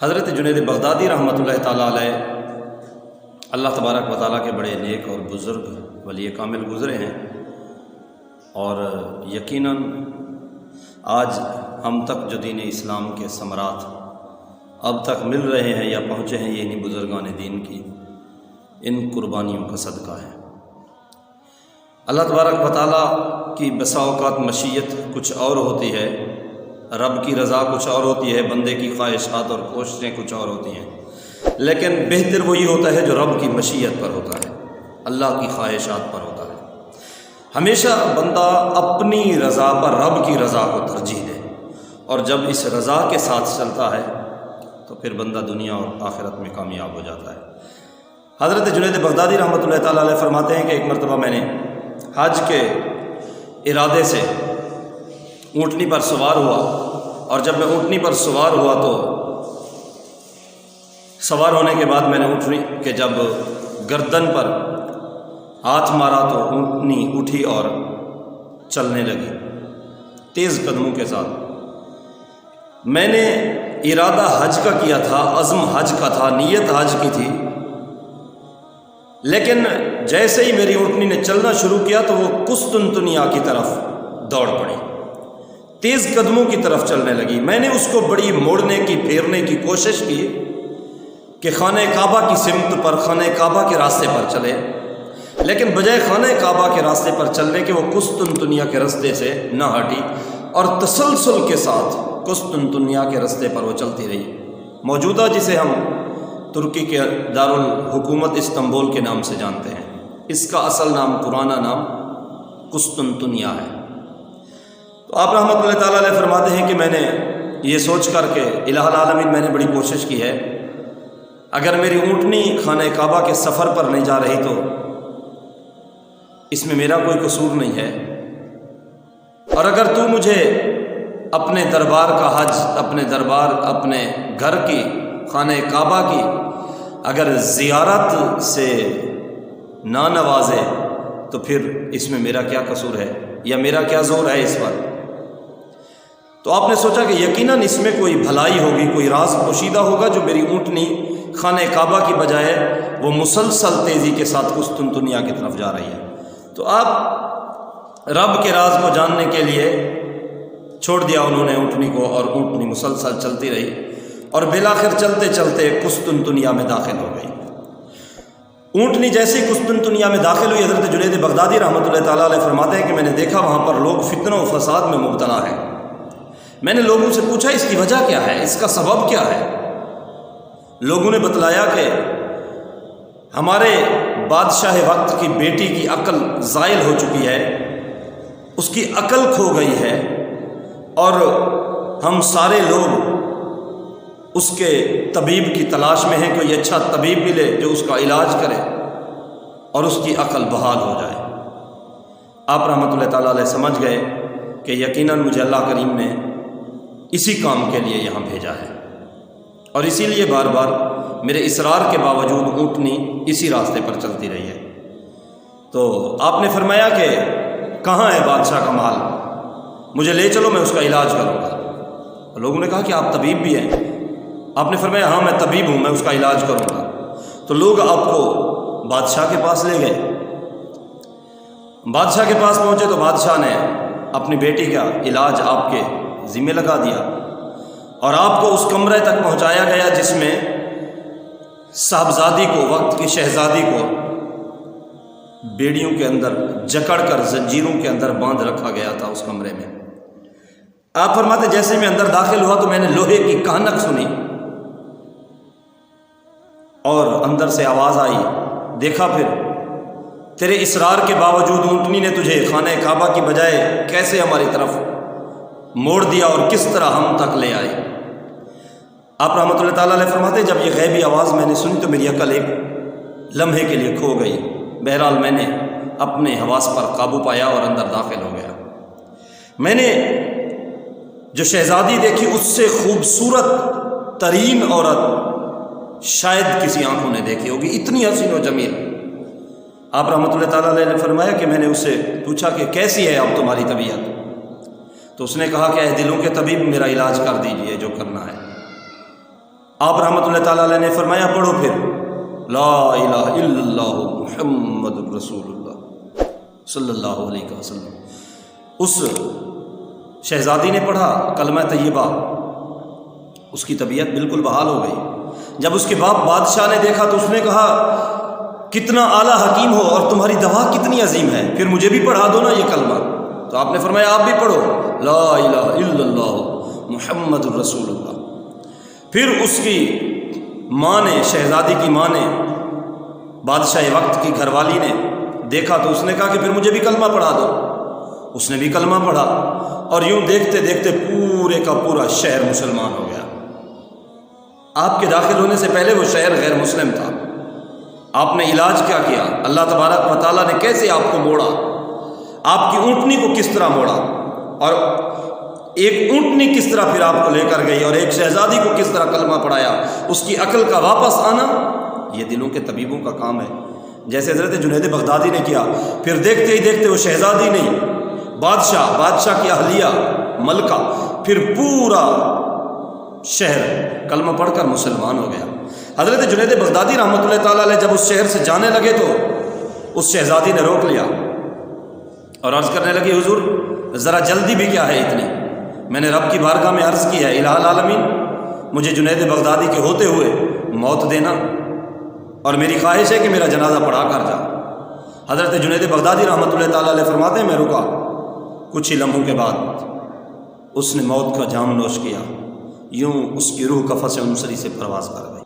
حضرت جنید بغدادی رحمۃ اللہ تعالیٰ علیہ اللہ تبارک و تعالیٰ کے بڑے نیک اور بزرگ ولی کامل گزرے ہیں، اور یقیناً آج ہم تک جو دین اسلام کے ثمرات اب تک مل رہے ہیں یا پہنچے ہیں، یہ انہیں بزرگان دین کی ان قربانیوں کا صدقہ ہے۔ اللہ تبارک و تعالیٰ کی بسا اوقات مشیت کچھ اور ہوتی ہے، رب کی رضا کچھ اور ہوتی ہے، بندے کی خواہشات اور کوششیں کچھ اور ہوتی ہیں، لیکن بہتر وہی ہوتا ہے جو رب کی مشیت پر ہوتا ہے، اللہ کی خواہشات پر ہوتا ہے۔ ہمیشہ بندہ اپنی رضا پر رب کی رضا کو ترجیح دے، اور جب اس رضا کے ساتھ چلتا ہے تو پھر بندہ دنیا اور آخرت میں کامیاب ہو جاتا ہے۔ حضرت جنید بغدادی رحمۃ اللہ تعالیٰ علیہ فرماتے ہیں کہ ایک مرتبہ میں نے حج کے ارادے سے اونٹنی پر سوار ہوا، اور جب میں اونٹنی پر سوار ہوا تو سوار ہونے کے بعد میں نے اونٹنی کے جب گردن پر ہاتھ مارا تو اونٹنی اٹھی اور چلنے لگی تیز قدموں کے ساتھ۔ میں نے ارادہ حج کا کیا تھا، عزم حج کا تھا، نیت حج کی تھی، لیکن جیسے ہی میری اونٹنی نے چلنا شروع کیا تو وہ قسطنطنیہ کی طرف دوڑ پڑی، تیز قدموں کی طرف چلنے لگی۔ میں نے اس کو بڑی موڑنے کی، پھیرنے کی کوشش کی کہ خانہ کعبہ کی سمت پر، خانہ کعبہ کے راستے پر چلے، لیکن بجائے خانہ کعبہ کے راستے پر چلنے کے وہ قسطنطنیہ کے راستے سے نہ ہٹی، اور تسلسل کے ساتھ قسطنطنیہ کے راستے پر وہ چلتی رہی۔ موجودہ جسے ہم ترکی کے دارالحکومت استنبول کے نام سے جانتے ہیں، اس کا اصل نام، پرانا نام قسطنطنیہ ہے۔ تو آپ رحمۃ اللہ تعالیٰ علیہ فرماتے ہیں کہ میں نے یہ سوچ کر کے الہ العالمین میں نے بڑی کوشش کی ہے، اگر میری اونٹنی خانہ کعبہ کے سفر پر نہیں جا رہی تو اس میں میرا کوئی قصور نہیں ہے، اور اگر تو مجھے اپنے دربار کا حج، اپنے دربار، اپنے گھر کی، خانہ کعبہ کی اگر زیارت سے نہ نوازے تو پھر اس میں میرا کیا قصور ہے یا میرا کیا زور ہے اس پر؟ تو آپ نے سوچا کہ یقیناً اس میں کوئی بھلائی ہوگی، کوئی راز پوشیدہ ہوگا جو میری اونٹنی خانہ کعبہ کی بجائے وہ مسلسل تیزی کے ساتھ قسطنطنیہ کی طرف جا رہی ہے۔ تو آپ رب کے راز کو جاننے کے لیے چھوڑ دیا انہوں نے اونٹنی کو، اور اونٹنی مسلسل چلتی رہی، اور بالآخر چلتے چلتے قسطنطنیہ میں داخل ہو گئی۔ اونٹنی جیسے ہی قسطنطنیہ میں داخل ہوئی، حضرت جنید بغدادی رحمۃ اللہ تعالیٰ علیہ فرماتے ہیں کہ میں نے دیکھا وہاں پر لوگ فتنہ و فساد میں مبتلا ہیں۔ میں نے لوگوں سے پوچھا اس کی وجہ کیا ہے، اس کا سبب کیا ہے؟ لوگوں نے بتلایا کہ ہمارے بادشاہ وقت کی بیٹی کی عقل زائل ہو چکی ہے، اس کی عقل کھو گئی ہے، اور ہم سارے لوگ اس کے طبیب کی تلاش میں ہیں، کوئی اچھا طبیب ملے جو اس کا علاج کرے اور اس کی عقل بحال ہو جائے۔ آپ رحمۃ اللہ تعالیٰ علیہ سمجھ گئے کہ یقیناً مجھے اللہ کریم نے اسی کام کے لیے یہاں بھیجا ہے، اور اسی لیے بار بار میرے اصرار کے باوجود اونٹنی اسی راستے پر چلتی رہی ہے۔ تو آپ نے فرمایا کہ کہاں ہے بادشاہ کا مال، مجھے لے چلو، میں اس کا علاج کروں گا۔ لوگوں نے کہا کہ آپ طبیب بھی ہیں؟ آپ نے فرمایا ہاں میں طبیب ہوں، میں اس کا علاج کروں گا۔ تو لوگ آپ کو بادشاہ کے پاس لے گئے۔ بادشاہ کے پاس پہنچے تو بادشاہ نے اپنی بیٹی کا علاج آپ کے ذمہ لگا دیا، اور آپ کو اس کمرے تک پہنچایا گیا جس میں صاحبزادی کو، وقت کی شہزادی کو بیڑیوں کے اندر جکڑ کر زنجیروں کے اندر باندھ رکھا گیا تھا اس کمرے میں۔ آپ فرماتے جیسے میں اندر داخل ہوا تو میں نے لوہے کی کانک سنی، اور اندر سے آواز آئی، دیکھا پھر تیرے اصرار کے باوجود اونٹنی نے تجھے خانہ کعبہ کی بجائے کیسے ہماری طرف موڑ دیا اور کس طرح ہم تک لے آئے۔ آپ رحمۃ اللہ تعالیٰ علیہ فرماتے جب یہ غیبی آواز میں نے سنی تو میری عقل ایک لمحے کے لیے کھو گئی۔ بہرحال میں نے اپنے حواس پر قابو پایا اور اندر داخل ہو گیا۔ میں نے جو شہزادی دیکھی اس سے خوبصورت ترین عورت شاید کسی آنکھوں نے دیکھی ہوگی، اتنی حسین و جمیل۔ آپ رحمۃ اللہ تعالیٰ علیہ نے فرمایا کہ میں نے اس سے پوچھا کہ کیسی ہے اب تمہاری طبیعت؟ تو اس نے کہا کہ اے دلوں کے طبیب، میرا علاج کر دیجئے جو کرنا ہے۔ آپ رحمۃ اللہ تعالیٰ علیہ نے فرمایا پڑھو پھر لا الہ الا اللہ محمد رسول اللہ صلی اللہ علیہ وسلم۔ اس شہزادی نے پڑھا کلمہ طیبہ، اس کی طبیعت بالکل بحال ہو گئی۔ جب اس کے باپ بادشاہ نے دیکھا تو اس نے کہا کتنا اعلیٰ حکیم ہو اور تمہاری دوا کتنی عظیم ہے، پھر مجھے بھی پڑھا دو نا یہ کلمہ۔ تو آپ نے فرمایا آپ بھی پڑھو لا الہ الا اللہ محمد رسول اللہ۔ پھر اس کی ماں نے، شہزادی کی ماں نے، بادشاہ وقت کی گھر والی نے دیکھا تو اس نے کہا کہ پھر مجھے بھی کلمہ پڑھا دو۔ اس نے بھی کلمہ پڑھا اور یوں دیکھتے دیکھتے پورے کا پورا شہر مسلمان ہو گیا۔ آپ کے داخل ہونے سے پہلے وہ شہر غیر مسلم تھا۔ آپ نے علاج کیا کیا، اللہ تبارک و تعالیٰ نے کیسے آپ کو موڑا، آپ کی اونٹنی کو کس طرح موڑا، اور ایک اونٹنی کس طرح پھر آپ کو لے کر گئی، اور ایک شہزادی کو کس طرح کلمہ پڑھایا، اس کی عقل کا واپس آنا، یہ دلوں کے طبیبوں کا کام ہے۔ جیسے حضرت جنید بغدادی نے کیا، پھر دیکھتے ہی دیکھتے وہ شہزادی نہیں، بادشاہ کی اہلیہ ملکہ، پھر پورا شہر کلمہ پڑھ کر مسلمان ہو گیا۔ حضرت جنید بغدادی رحمۃ اللہ تعالیٰ علیہ جب اس شہر سے جانے لگے تو اس شہزادی نے روک لیا اور عرض کرنے لگی حضور ذرا جلدی بھی کیا ہے اتنی، میں نے رب کی بارگاہ میں عرض کی ہے الہ العالمین مجھے جنید بغدادی کے ہوتے ہوئے موت دینا، اور میری خواہش ہے کہ میرا جنازہ پڑھا کر جا۔ حضرت جنید بغدادی رحمۃ اللہ تعالیٰ علیہ فرماتے ہیں میں رکا، کچھ ہی لمحوں کے بعد اس نے موت کا جام نوش کیا، یوں اس کی روح کفس عنصری سے پرواز کر گئی۔